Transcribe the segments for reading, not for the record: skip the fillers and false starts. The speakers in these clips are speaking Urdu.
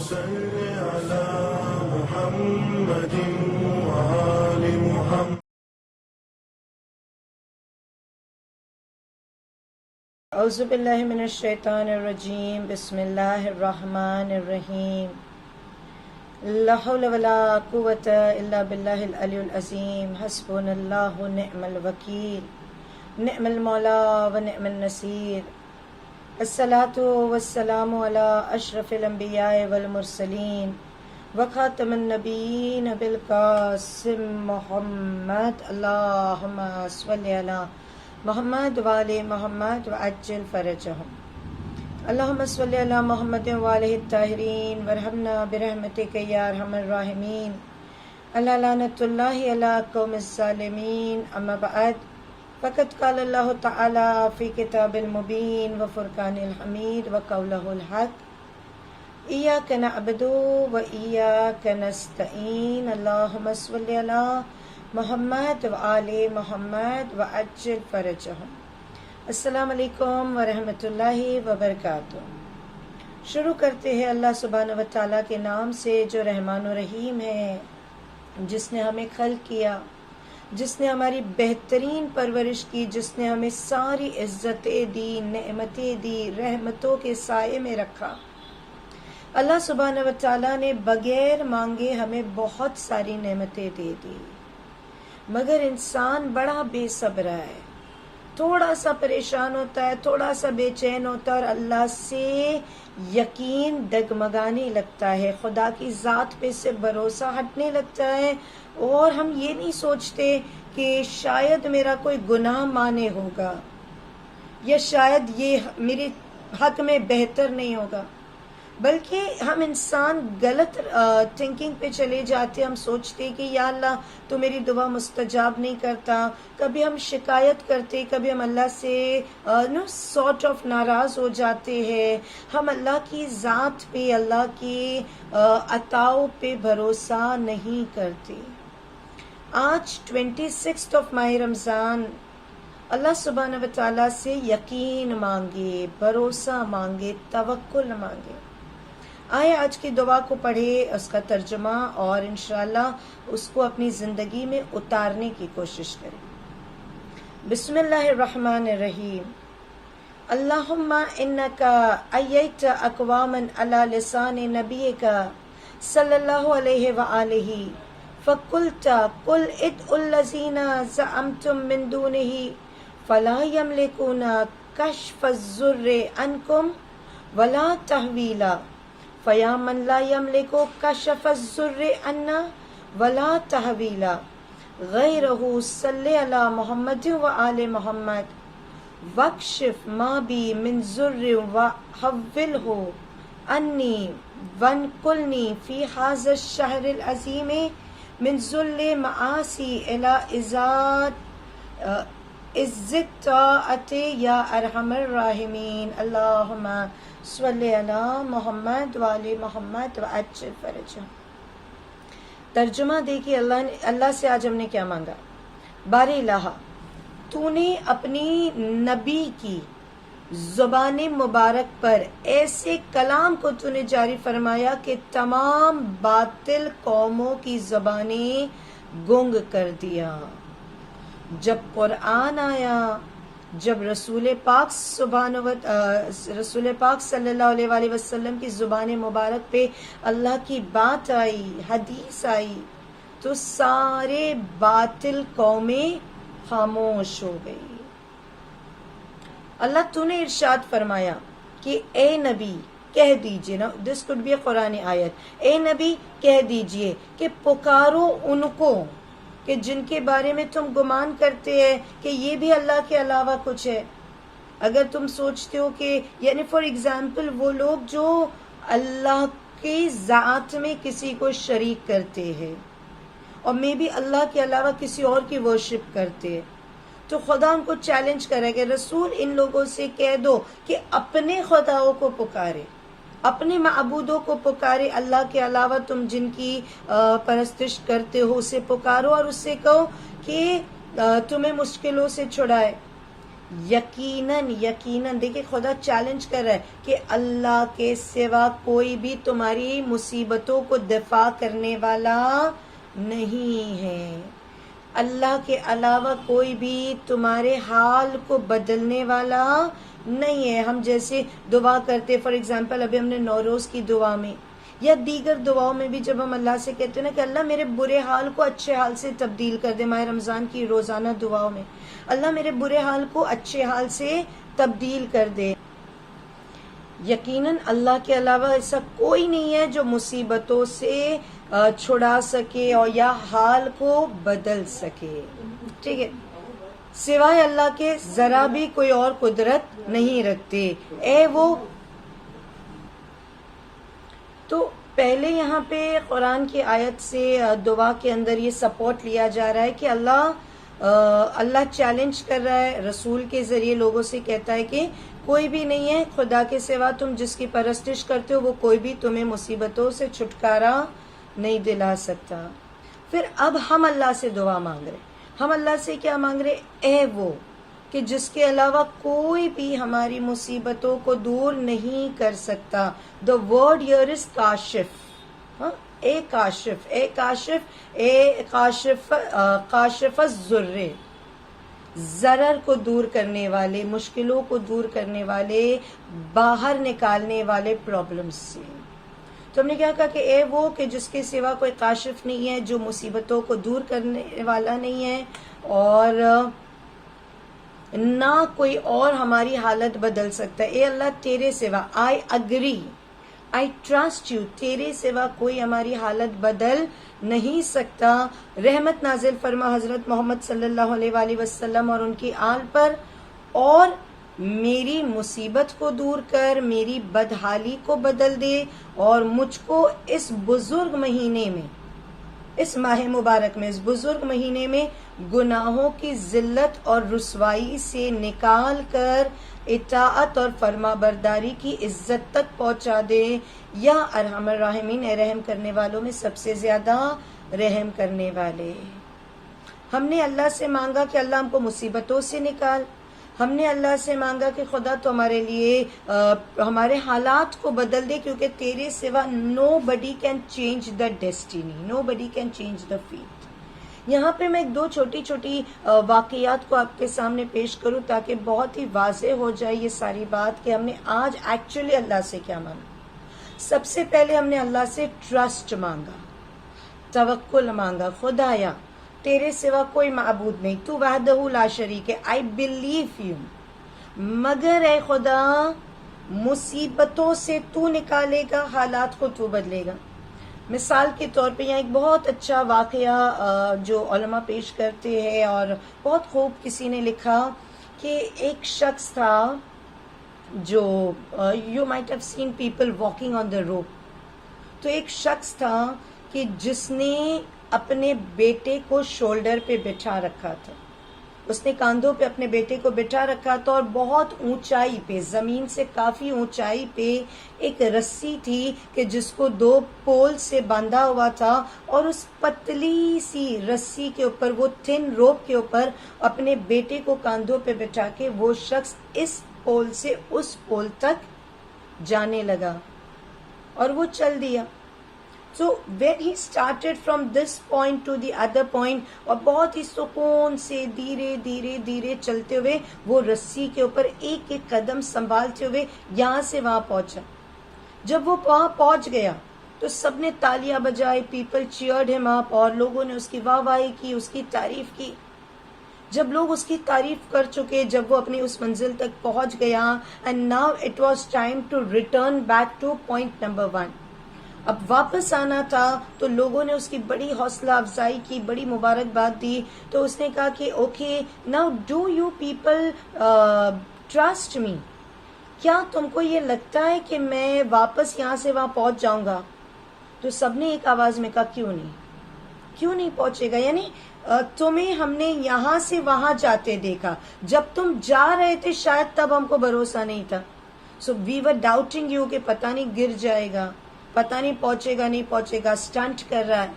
صل على محمد وآل محمد. اعوذ باللہ من الشیطان الرجیم. بسم اللہ الرحمن الرحیم. لا حول ولا قوة الا باللہ العلی العظیم. حسبنا اللہ نعم الوکیل نعم المولا و نعم النصیر. الصلاۃ والسلام علی اشرف الانبیاء والمرسلین وخاتم النبیین بالقاسم محمد. اللہم صل علی محمد وآل محمد وعجل فرجهم. اللہم صل علی محمد وآلہ الطاہرین وارحمنا برحمتک یا ارحم الراحمین. الا لعنۃ اللہ علی قوم الظالمین. اما بعد فقد قال اللہ تعالی فی کتاب المبین وفرقان الحمید وقولہ الحق. ایاک نعبد وایاک نستعین. اللہم صل علی محمد وآل محمد وعجل فرجهم. السلام علیکم ورحمۃ اللہ وبرکاتہ. شروع کرتے ہیں اللہ سبحانہ و تعالیٰ کے نام سے جو رحمان و رحیم ہے، جس نے ہمیں خلق کیا، جس نے ہماری بہترین پرورش کی، جس نے ہمیں ساری عزتیں دی، نعمتیں دی، رحمتوں کے سائے میں رکھا. اللہ سبحانہ و تعالیٰ نے بغیر مانگے ہمیں بہت ساری نعمتیں دے دی، مگر انسان بڑا بے صبر ہے، تھوڑا سا پریشان ہوتا ہے، تھوڑا سا بے چین ہوتا ہے اور اللہ سے یقین ڈگمگانے لگتا ہے، خدا کی ذات پہ سے بھروسہ ہٹنے لگتا ہے، اور ہم یہ نہیں سوچتے کہ شاید میرا کوئی گناہ مانے ہوگا یا شاید یہ میرے حق میں بہتر نہیں ہوگا، بلکہ ہم انسان غلط تھنکنگ پہ چلے جاتے. ہم سوچتے کہ یا اللہ تو میری دعا مستجاب نہیں کرتا. کبھی ہم شکایت کرتے، کبھی ہم اللہ سے سارٹ آف ناراض ہو جاتے ہیں. ہم اللہ کی ذات پہ، اللہ کی عطاؤں پہ بھروسہ نہیں کرتے. آج 26 ماہ رمضان. اللہ سبحانہ و تعالیٰ سے یقین مانگے، بھروسہ مانگے، توکل مانگے. آئے آج کی دعا کو پڑھے، اس کا ترجمہ، اور انشاءاللہ اس کو اپنی زندگی میں اتارنے کی کوشش کریں. بسم اللہ الرحمن الرحیم. اللہم انکا ایت اقواما علی لسان نبیک صلی اللہ علیہ وآلہ فقلت قل ادعوا الذین زعمتم من دونہ فلا یملکون کشف الضر عنکم ولا تحویلا فیا من لا یملک کشف الضر عنا ولا تحویلا غیرہ صلی علی محمد وآل محمد واکشف ما بی من ضر وحولہ انی وانقلنی فی ھذا الشہر العظیم من ذل معاصی الی عزت طاعت یا ارحم الراحمین. اللہم صلی علی محمد وآل محمد وعجل فرجہ. ترجمہ دیکھیے. اللہ سے آج ہم نے کیا مانگا؟ بار الہ، تو نے اپنی نبی کی زبان مبارک پر ایسے کلام کو تو نے جاری فرمایا کہ تمام باطل قوموں کی زبانیں گنگ کر دیا. جب قرآن آیا، جب رسول پاک صلی اللہ علیہ وآلہ وسلم کی زبان مبارک پہ اللہ کی بات آئی، حدیث آئی، تو سارے باطل قومیں خاموش ہو گئی. اللہ تو نے ارشاد فرمایا کہ اے نبی کہہ دیجئے نا، دس could be a قرآن آیت، اے نبی کہہ دیجئے کہ پکارو ان کو کہ جن کے بارے میں تم گمان کرتے ہیں کہ یہ بھی اللہ کے علاوہ کچھ ہے. اگر تم سوچتے ہو کہ یعنی فار ایگزامپل وہ لوگ جو اللہ کی ذات میں کسی کو شریک کرتے ہیں اور مے بی اللہ کے علاوہ کسی اور کی ورشپ کرتے ہیں، تو خدا ان کو چیلنج کرے کہ رسول ان لوگوں سے کہہ دو کہ اپنے خداؤں کو پکارے، اپنے معبودوں کو پکارے، اللہ کے علاوہ تم جن کی پرستش کرتے ہو اسے پکارو اور اس سے کہو کہ تمہیں مشکلوں سے چھڑائے. یقیناً یقیناً دیکھیں خدا چیلنج کر رہا ہے کہ اللہ کے سوا کوئی بھی تمہاری مصیبتوں کو دفاع کرنے والا نہیں ہے. اللہ کے علاوہ کوئی بھی تمہارے حال کو بدلنے والا نہیں ہے. ہم جیسے دعا کرتے، فار ایگزامپل ابھی ہم نے نوروز کی دعا میں یا دیگر دعاؤں میں بھی جب ہم اللہ سے کہتے ہیں نا کہ اللہ میرے برے حال کو اچھے حال سے تبدیل کر دے، ماہ رمضان کی روزانہ دعاؤں میں اللہ میرے برے حال کو اچھے حال سے تبدیل کر دے. یقیناً اللہ کے علاوہ ایسا کوئی نہیں ہے جو مصیبتوں سے چھڑا سکے اور یا حال کو بدل سکے. ٹھیک ہے، سوائے اللہ کے ذرا بھی کوئی اور قدرت نہیں رکھتے. وہ تو پہلے یہاں پہ قرآن کی آیت سے دعا کے اندر یہ سپورٹ لیا جا رہا ہے کہ اللہ چیلنج کر رہا ہے، رسول کے ذریعے لوگوں سے کہتا ہے کہ کوئی بھی نہیں ہے خدا کے سوا، تم جس کی پرستش کرتے ہو وہ کوئی بھی تمہیں مصیبتوں سے چھٹکارا نہیں دلا سکتا. پھر اب ہم اللہ سے دعا مانگ رہے، ہم اللہ سے کیا مانگ رہے؟ وہ کہ جس کے علاوہ کوئی بھی ہماری مصیبتوں کو دور نہیں کر سکتا. The word here is kashif. اے کاشف، اے کاشف، اے کاشف، کاشف الضر، ضرر کو دور کرنے والے، مشکلوں کو دور کرنے والے، باہر نکالنے والے پرابلمز سے. تو ہم نے کیا کہا کہ اے وہ کہ جس کے سوا کوئی کاشف نہیں ہے، جو مصیبتوں کو دور کرنے والا نہیں ہے، اور نہ کوئی اور ہماری حالت بدل سکتا ہے. اے اللہ تیرے سوا، I agree, I trust you, تیرے سوا کوئی ہماری حالت بدل نہیں سکتا. رحمت نازل فرما حضرت محمد صلی اللہ علیہ وآلہ وسلم اور ان کی آل پر، اور میری مصیبت کو دور کر، میری بدحالی کو بدل دے، اور مجھ کو اس بزرگ مہینے میں، اس ماہ مبارک میں، اس بزرگ مہینے میں گناہوں کی ذلت اور رسوائی سے نکال کر اطاعت اور فرما برداری کی عزت تک پہنچا دے. یا ارحم الراحمین، اے رحم کرنے والوں میں سب سے زیادہ رحم کرنے والے. ہم نے اللہ سے مانگا کہ اللہ ہم کو مصیبتوں سے نکال. ہم نے اللہ سے مانگا کہ خدا تو ہمارے لیے ہمارے حالات کو بدل دے، کیونکہ تیرے سوا nobody can change the destiny, nobody can change the fate. یہاں پہ میں ایک دو چھوٹی چھوٹی واقعات کو آپ کے سامنے پیش کروں تاکہ بہت ہی واضح ہو جائے یہ ساری بات کہ ہم نے آج ایکچولی اللہ سے کیا مانگا. سب سے پہلے ہم نے اللہ سے ٹرسٹ مانگا، توکل مانگا. خدایا تیرے سوا کوئی معبود نہیں، تو وحدہ لا شریک ہے، آئی بلیو یو. مگر اے خدا مصیبتوں سے تو نکالے گا، حالات کو تو بدلے گا. مثال کے طور پہ یہاں ایک بہت اچھا واقعہ جو علماء پیش کرتے ہیں اور بہت خوب کسی نے لکھا کہ ایک شخص تھا جو you might have seen people walking on the road. تو ایک شخص تھا کہ جس نے اپنے بیٹے کو شولڈر پہ بٹھا رکھا تھا، اس نے کاندھوں پہ اپنے بیٹے کو بٹھا رکھا تھا، اور بہت اونچائی پہ، زمین سے کافی اونچائی پہ ایک رسی تھی کہ جس کو دو پول سے باندھا ہوا تھا، اور اس پتلی سی رسی کے اوپر، وہ تھن روپ کے اوپر اپنے بیٹے کو کاندھوں پہ بٹھا کے وہ شخص اس پول سے اس پول تک جانے لگا اور وہ چل دیا. So when he started from this point to the other point، اور بہت ہی سکون سے دھیرے دھیرے دھیرے چلتے ہوئے وہ رسی کے اوپر ایک ایک قدم سنبھالتے ہوئے یہاں سے وہاں پہنچا. جب وہ وہاں پہنچ گیا تو سب نے تالیاں بجائی، پیپل چیئرڈ ہم اپ، اور لوگوں نے اس کی واہ واہی کی، اس کی تعریف کی. جب لوگ اس کی تعریف کر چکے، جب وہ اپنی اس منزل تک پہنچ گیا، and now it was time to return back to point number 1. اب واپس آنا تھا تو لوگوں نے اس کی بڑی حوصلہ افزائی کی، بڑی مبارکباد دی. تو اس نے کہا کہ okay now do you people trust me, کیا تم کو یہ لگتا ہے کہ میں واپس یہاں سے وہاں پہنچ جاؤں گا؟ تو سب نے ایک آواز میں کہا کیوں نہیں پہنچے گا. یعنی تمہیں ہم نے یہاں سے وہاں جاتے دیکھا، جب تم جا رہے تھے شاید تب ہم کو بھروسہ نہیں تھا. سو وی ور ڈاؤٹنگ یو کہ پتہ نہیں گر جائے گا، پتہ نہیں پہنچے گا نہیں پہنچے گا، اسٹنٹ کر رہا ہے.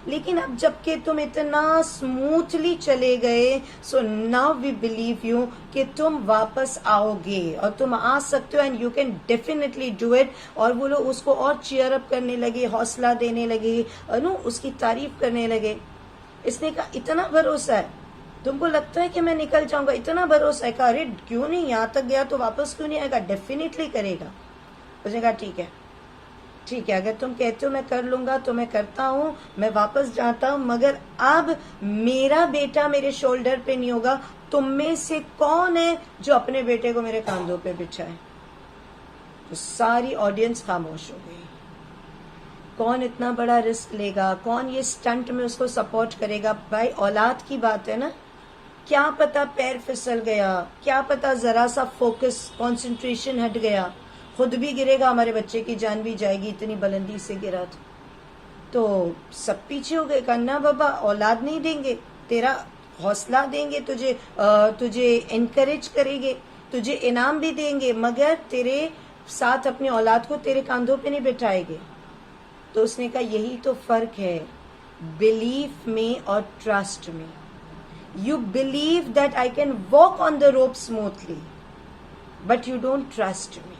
لیکن اب جب کہ تم اتنا اسموتھلی چلے گئے، so now we believe you کہ تم واپس آؤ گے اور تم آ سکتے ہو، and you can definitely do it. اور وہ لوگ اس کو اور چیئر اپ کرنے لگے، حوصلہ دینے لگے، اس کی تعریف کرنے لگے. اس نے کہا اتنا بھروسہ ہے، تم کو لگتا ہے کہ میں نکل جاؤں گا؟ اتنا بھروسہ ہے. کہا ارے کیوں نہیں، یہاں تک گیا تو واپس کیوں نہیں آئے گا؟ ڈیفینیٹلی کرے گا. اس نے کہا ٹھیک ہے ٹھیک ہے، اگر تم کہتے ہو میں کر لوں گا تو میں کرتا ہوں، میں واپس جاتا ہوں، مگر اب میرا بیٹا میرے شولڈر پہ نہیں ہوگا. تم میں سے کون ہے جو اپنے بیٹے کو میرے کاندھوں پہ بچھائے؟ تو ساری آڈینس خاموش ہو گئی. کون اتنا بڑا رسک لے گا؟ کون یہ سٹنٹ میں اس کو سپورٹ کرے گا؟ بھائی اولاد کی بات ہے نا، کیا پتا پیر پھسل گیا، کیا پتا ذرا سا فوکس کنسنٹریشن ہٹ گیا، خود بھی گرے گا، ہمارے بچے کی جان بھی جائے گی، اتنی بلندی سے گرا تو سب پیچھے ہو گئے. کہنا بابا اولاد نہیں دیں گے، تیرا حوصلہ دیں گے، تجھے انکریج کریں گے، تجھے انعام بھی دیں گے، مگر تیرے ساتھ اپنی اولاد کو تیرے کاندھوں پہ نہیں بٹھائے گے. تو اس نے کہا یہی تو فرق ہے بلیف میں اور ٹرسٹ میں. You believe that I can walk on the rope smoothly, but you don't trust me.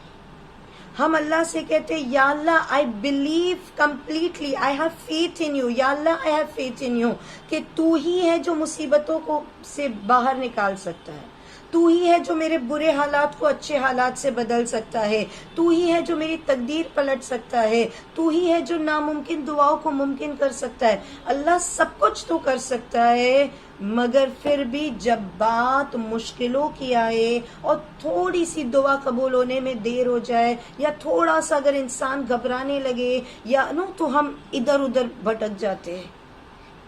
ہم اللہ سے کہتے یا اللہ I believe completely, I have faith in you. یا اللہ I have faith in you کہ تو ہی ہے جو مصیبتوں کو سے باہر نکال سکتا ہے، تو ہی ہے جو میرے برے حالات کو اچھے حالات سے بدل سکتا ہے، تو ہی ہے جو میری تقدیر پلٹ سکتا ہے، تو ہی ہے جو ناممکن دعاؤں کو ممکن کر سکتا ہے. اللہ سب کچھ تو کر سکتا ہے، مگر پھر بھی جب بات مشکلوں کی آئے اور تھوڑی سی دعا قبول ہونے میں دیر ہو جائے، یا تھوڑا سا اگر انسان گھبرانے لگے یا تو ہم ادھر ادھر بھٹک جاتے ہیں.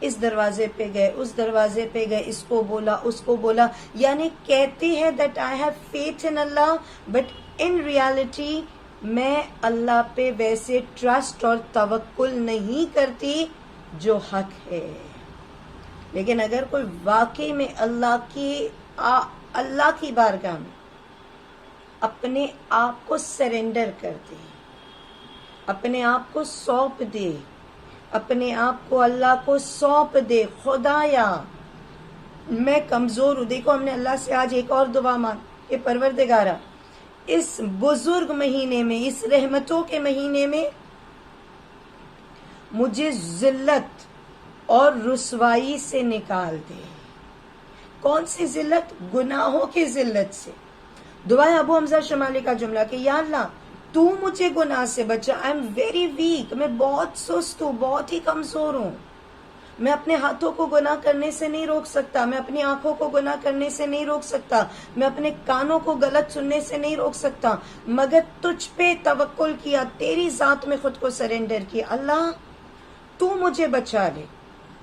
اس دروازے پہ گئے، اس دروازے پہ گئے، اس کو بولا، اس کو بولا. یعنی کہتے ہیں that I have faith in Allah, but in reality میں اللہ پہ ویسے ٹرسٹ اور توکل نہیں کرتی جو حق ہے. لیکن اگر کوئی واقعی میں اللہ کی بارگاہ میں اپنے آپ کو سرنڈر کر دے، اپنے آپ کو سونپ دے، اپنے آپ کو اللہ کو سونپ دے، خدایا میں کمزور ہوں. دیکھو ہم نے اللہ سے آج ایک اور دعا مانگ کہ پروردگارا اس بزرگ مہینے میں، اس رحمتوں کے مہینے میں مجھے ذلت اور رسوائی سے نکال دے. کون سی ذلت؟ گناہوں کی ذلت سے. دعائیں ابو حمزہ شمالی کا جملہ کہ یا اللہ تو مجھے گناہ سے بچا. آئی ایم ویری ویک، میں بہت سست ہوں، بہت ہی کمزور ہوں. میں اپنے ہاتھوں کو گناہ کرنے سے نہیں روک سکتا، میں اپنی آنکھوں کو گناہ کرنے سے نہیں روک سکتا، میں اپنے کانوں کو غلط سننے سے نہیں روک سکتا، مگر تجھ پہ توکل کیا، تیری ذات میں خود کو سرنڈر کیا. اللہ تو مجھے بچا لے،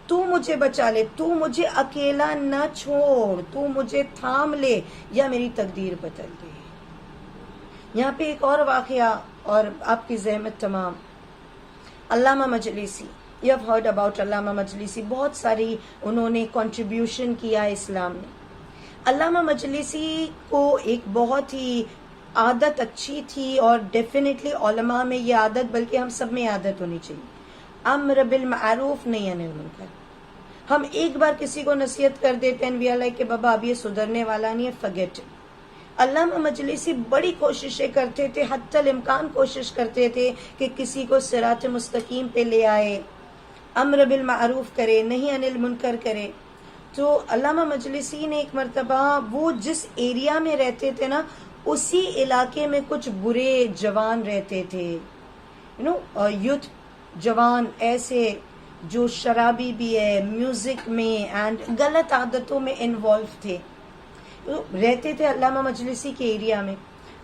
تو مجھے بچا لے، تو مجھے اکیلا نہ چھوڑ، تو مجھے تھام لے یا میری تقدیر بدل دے. یہاں پہ ایک اور واقعہ اور آپ کی زحمت تمام. علامہ مجلسی، یو ہیو ہرڈ اباؤٹ علامہ مجلسی، بہت ساری انہوں نے کنٹریبیوشن کیا اسلام میں. علامہ مجلسی کو ایک بہت ہی عادت اچھی تھی، اور ڈیفینیٹلی علماء میں یہ عادت، بلکہ ہم سب میں عادت ہونی چاہیے، امر بالمعروف نہیں انل منکر. ہم ایک بار کسی کو نصیحت کر دیتے ہیں وی آر لائک کہ بابا اب یہ سدھرنے والا نہیں ہے، فرگیٹ. علامہ مجلسی بڑی کوششیں کرتے تھے، حتی الامکان کوشش کرتے تھے کہ کسی کو صراط مستقیم پہ لے آئے، امر بالمعروف کرے، نہیں انل منکر کرے. تو علامہ مجلسی نے ایک مرتبہ، وہ جس ایریا میں رہتے تھے نا، اسی علاقے میں کچھ برے جوان رہتے تھے، یوتھ جوان ایسے جو شرابی بھی ہے، میوزک میں اینڈ غلط عادتوں میں انوالو تھے، رہتے تھے علامہ مجلسی کے ایریا میں.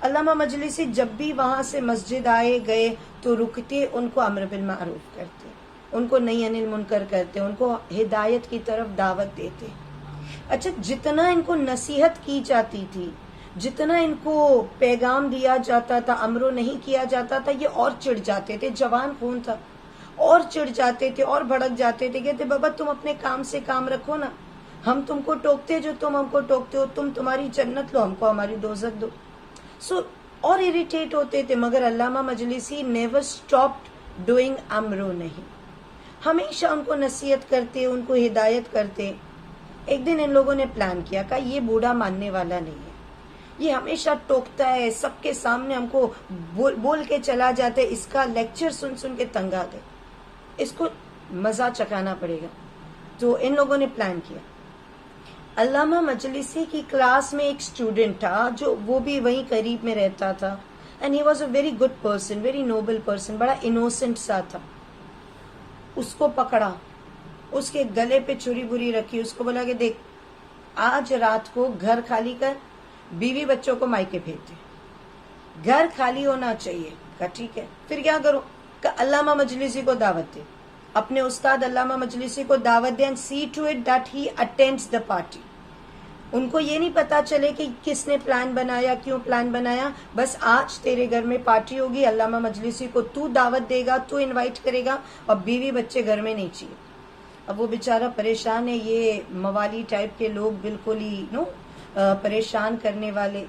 علامہ مجلسی جب بھی وہاں سے مسجد آئے گئے تو رکتے، ان کو امر بالمعروف کرتے، ان کو نہیں انل منکر کرتے، ان کو ہدایت کی طرف دعوت دیتے. اچھا جتنا ان کو نصیحت کی جاتی تھی، جتنا ان کو پیغام دیا جاتا تھا، امرو نہیں کیا جاتا تھا، یہ اور چڑھ جاتے تھے. جوان خون تھا، اور چڑھ جاتے تھے اور بھڑک جاتے تھے. کہتے بابا تم اپنے کام سے کام رکھو نا، ہم تم کو ٹوکتے جو تم ہم کو ٹوکتے ہو، تم تمہاری جنت لو، ہم کو ہماری دوزخ دو. سو اور اریٹیٹ ہوتے تھے. مگر علامہ مجلسی نیور اسٹاپڈ ڈوئنگ امرو نہیں. ہمیشہ ان کو نصیحت کرتے، ان کو ہدایت کرتے. ایک دن ان لوگوں نے پلان کیا کہ یہ بوڑھا ماننے والا نہیں ہے، یہ ہمیشہ ٹوکتا ہے، سب کے سامنے ہم کو بول کے چلا جاتا ہے، اس کا لیکچر سن سن کے تنگ آ گئے، اس کو مزہ چکانا پڑے گا. تو ان لوگوں نے پلان کیا. علامہ مجلسی کی کلاس میں ایک اسٹوڈنٹ تھا جو وہ بھی وہیں قریب میں رہتا تھا، and he was a very good person, very noble person, بڑا انوسنٹ سا تھا. اس کو پکڑا، اس کے گلے پہ چھری بری رکھی، اس کو بولا کہ دیکھ آج رات کو گھر خالی کر، بیوی بچوں کو مائکے بھیج دے، گھر خالی ہونا چاہیے. کہا ٹھیک ہے. پھر کیا کروں؟ کہ علامہ مجلسی کو دعوت دے، اپنے استاد علامہ مجلسی کو دعوت دے، and see to it that he attends the party. ان کو یہ نہیں پتا چلے کہ کس نے پلان بنایا، کیوں پلان بنایا، بس آج تیرے گھر میں پارٹی ہوگی، علامہ مجلسی کو تو دعوت دے گا، تو انوائٹ کرے گا، اور بیوی بچے گھر میں نہیں چاہیے. اب وہ بیچارہ پریشان ہے، یہ موالی ٹائپ کے لوگ بالکل ہی پریشان کرنے والے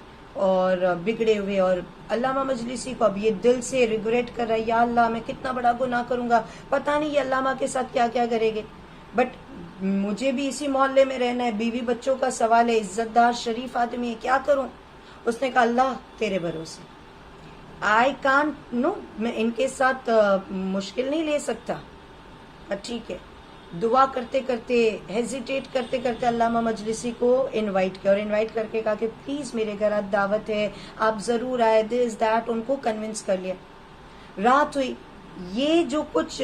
اور بگڑے ہوئے، اور علامہ مجلسی کو اب یہ دل سے ریگریٹ کر رہا ہے، یا اللہ میں کتنا بڑا گناہ کروں گا، پتہ نہیں یہ علامہ کے ساتھ کیا کیا کرے گے، بٹ مجھے بھی اسی محلے میں رہنا ہے، بیوی بچوں کا سوال ہے، عزت دار شریف آدمی ہے، کیا کروں. اس نے کہا اللہ تیرے بھروسے، آئی کانٹ میں ان کے ساتھ مشکل نہیں لے سکتا. ٹھیک ہے. دعا کرتے کرتے، ہیزیٹیٹ کرتے کرتے علامہ مجلسی کو انوائٹ کیا، اور انوائٹ کر کے کہا کہ پلیز میرے گھر آج دعوت ہے، آپ ضرور آئے، دس دیٹ، ان کو کنونس کر لیا. رات ہوئی. یہ جو کچھ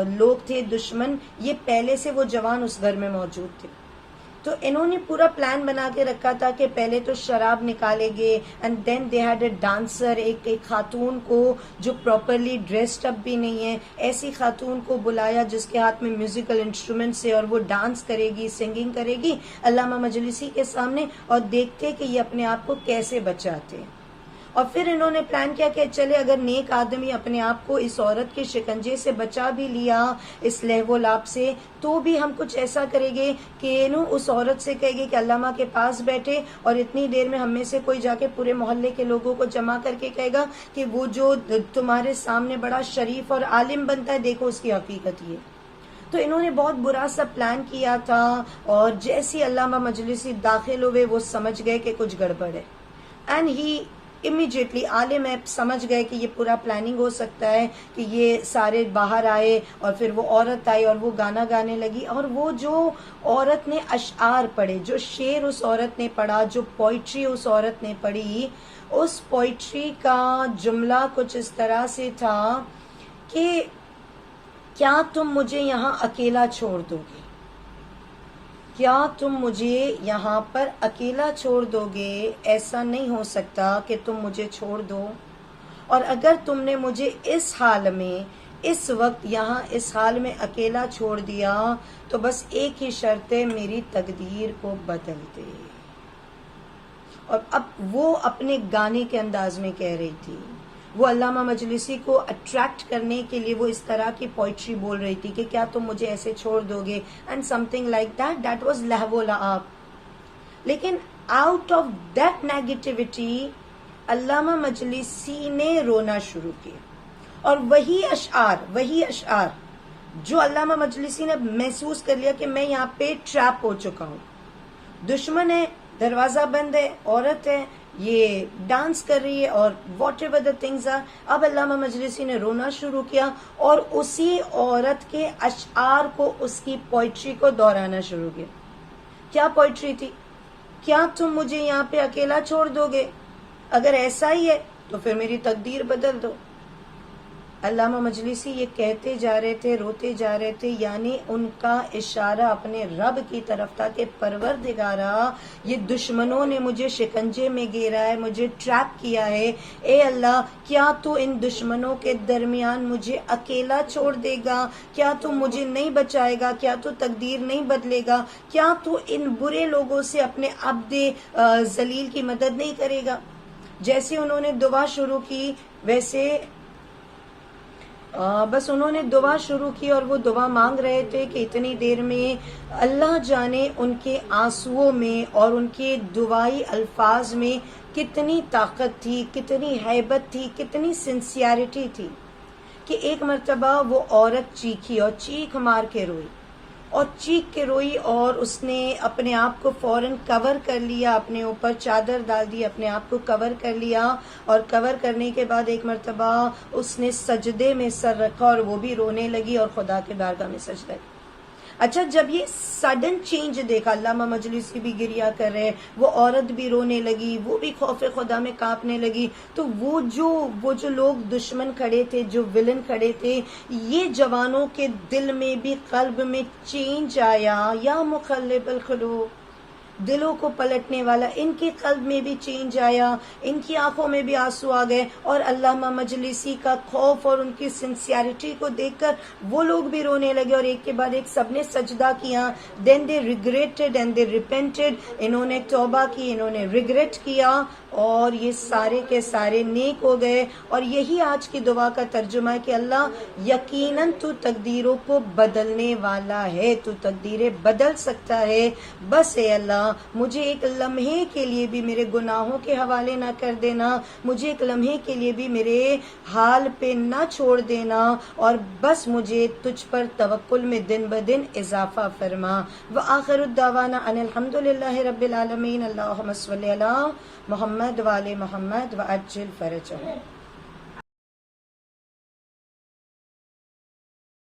لوگ تھے دشمن، یہ پہلے سے وہ جوان اس گھر میں موجود تھے، تو انہوں نے پورا پلان بنا کے رکھا تھا کہ پہلے تو شراب نکالیں گے، and then they had a dancer, ایک خاتون کو جو پراپرلی ڈریسڈ اپ بھی نہیں ہے، ایسی خاتون کو بلایا جس کے ہاتھ میں میوزیکل انسٹرومنٹس ہے، اور وہ ڈانس کرے گی، سنگنگ کرے گی علامہ مجلسی کے سامنے، اور دیکھتے کہ یہ اپنے آپ کو کیسے بچاتے ہیں. اور پھر انہوں نے پلان کیا کہ چلے اگر نیک آدمی اپنے آپ کو اس عورت کے شکنجے سے بچا بھی لیا، اس لہو و لعب سے، تو بھی ہم کچھ ایسا کریں گے کہ اس عورت سے کہے گے کہ علامہ کے پاس بیٹھے، اور اتنی دیر میں ہم میں سے کوئی جا کے پورے محلے کے لوگوں کو جمع کر کے کہے گا کہ وہ جو تمہارے سامنے بڑا شریف اور عالم بنتا ہے، دیکھو اس کی حقیقت یہ. تو انہوں نے بہت برا سا پلان کیا تھا، اور جیسی علامہ مجلسی داخل ہوئے وہ سمجھ گئے کہ کچھ گڑبڑ ہے، اینڈ ہی امیڈیٹلی عالم ہے، سمجھ گئے کہ یہ پورا پلاننگ ہو سکتا ہے، کہ یہ سارے باہر آئے، اور پھر وہ عورت آئی اور وہ گانا گانے لگی، اور وہ جو عورت نے اشعار پڑھے، جو شعر اس عورت نے پڑھا، جو پوئٹری اس عورت نے پڑھی، اس پوئٹری کا جملہ کچھ اس طرح سے تھا کہ کیا تم مجھے یہاں اکیلا چھوڑ دو گے، کیا تم مجھے یہاں پر اکیلا چھوڑ دو گے، ایسا نہیں ہو سکتا کہ تم مجھے چھوڑ دو، اور اگر تم نے مجھے اس حال میں، اس وقت یہاں اس حال میں اکیلا چھوڑ دیا، تو بس ایک ہی شرط ہے، میری تقدیر کو بدل دے. اور اب وہ اپنے گانے کے انداز میں کہہ رہی تھی، وہ علامہ مجلسی کو اٹریکٹ کرنے کے لیے وہ اس طرح کی پوئٹری بول رہی تھی کہ کیا تم مجھے ایسے چھوڑ دو گے، and some thing like that. That was لہو و لعب. لیکن آؤٹ آف دیٹ نیگیٹیوٹی علامہ مجلسی نے رونا شروع کیا، اور وہی اشعار جو علامہ مجلسی نے محسوس کر لیا کہ میں یہاں پہ ٹریپ ہو چکا ہوں، دشمن ہے، دروازہ بند ہے، عورت ہے، یہ ڈانس کر رہی ہے، اور whatever the things are. اب علامہ مجلسی نے رونا شروع کیا، اور اسی عورت کے اشعار کو، اس کی پوئٹری کو دہرانا شروع کیا. کیا پوئٹری تھی؟ کیا تم مجھے یہاں پہ اکیلا چھوڑ دو گے؟ اگر ایسا ہی ہے تو پھر میری تقدیر بدل دو. علامہ مجلسی یہ کہتے جا رہے تھے، روتے جا رہے تھے، یعنی ان کا اشارہ اپنے رب کی طرف تھا کہ پروردگارا، یہ دشمنوں نے مجھے شکنجے میں گھیرا ہے، مجھے ٹریپ کیا ہے، اے اللہ کیا تو ان دشمنوں کے درمیان مجھے اکیلا چھوڑ دے گا؟ کیا تو مجھے نہیں بچائے گا؟ کیا تو تقدیر نہیں بدلے گا؟ کیا تو ان برے لوگوں سے اپنے عبد ذلیل کی مدد نہیں کرے گا؟ جیسے انہوں نے دعا شروع کی، ویسے بس انہوں نے دعا شروع کی، اور وہ دعا مانگ رہے تھے کہ اتنی دیر میں اللہ جانے ان کے آنسوؤں میں اور ان کے دعائی الفاظ میں کتنی طاقت تھی، کتنی ہیبت تھی، کتنی سنسیئرٹی تھی، کہ ایک مرتبہ وہ عورت چیخی اور چیخ مار کے روئی اور چیخ کے روئی، اور اس نے اپنے آپ کو فوراً کور کر لیا، اپنے اوپر چادر ڈال دی، اپنے آپ کو کور کر لیا، اور کور کرنے کے بعد ایک مرتبہ اس نے سجدے میں سر رکھا اور وہ بھی رونے لگی اور خدا کے بارگاہ میں سجدہ کی۔ اچھا، جب یہ سڈن چینج دیکھا، علامہ مجلسی بھی گریا کر رہے، وہ عورت بھی رونے لگی، وہ بھی خوف خدا میں کانپنے لگی، تو وہ جو لوگ دشمن کھڑے تھے، جو ولن کھڑے تھے، یہ جوانوں کے دل میں بھی قلب میں چینج آیا۔ یا مقلب القلوب، دلوں کو پلٹنے والا، ان کے قلب میں بھی چینج آیا، ان کی آنکھوں میں بھی آنسو آ گئے، اور علامہ مجلسی کا خوف اور ان کی سنسیئرٹی کو دیکھ کر وہ لوگ بھی رونے لگے، اور ایک کے بعد ایک سب نے سجدہ کیا۔ دین دے ریگریٹڈ اینڈ دے ریپینٹڈ، انہوں نے توبہ کی، انہوں نے ریگریٹ کیا، اور یہ سارے کے سارے نیک ہو گئے۔ اور یہی آج کی دعا کا ترجمہ ہے کہ اللہ یقیناً تو تقدیروں کو بدلنے والا ہے، تو تقدیریں بدل سکتا ہے، بس اے اللہ مجھے ایک لمحے کے لیے بھی میرے گناہوں کے حوالے نہ کر دینا، مجھے ایک لمحے کے لیے بھی میرے حال پہ نہ چھوڑ دینا، اور بس مجھے تجھ پر توکل میں دن بدن اضافہ فرما۔ وآخر الدعوانا ان الحمد للہ رب العالمین۔ اللہم صلی علی محمد وآل محمد وعجل فرجہ۔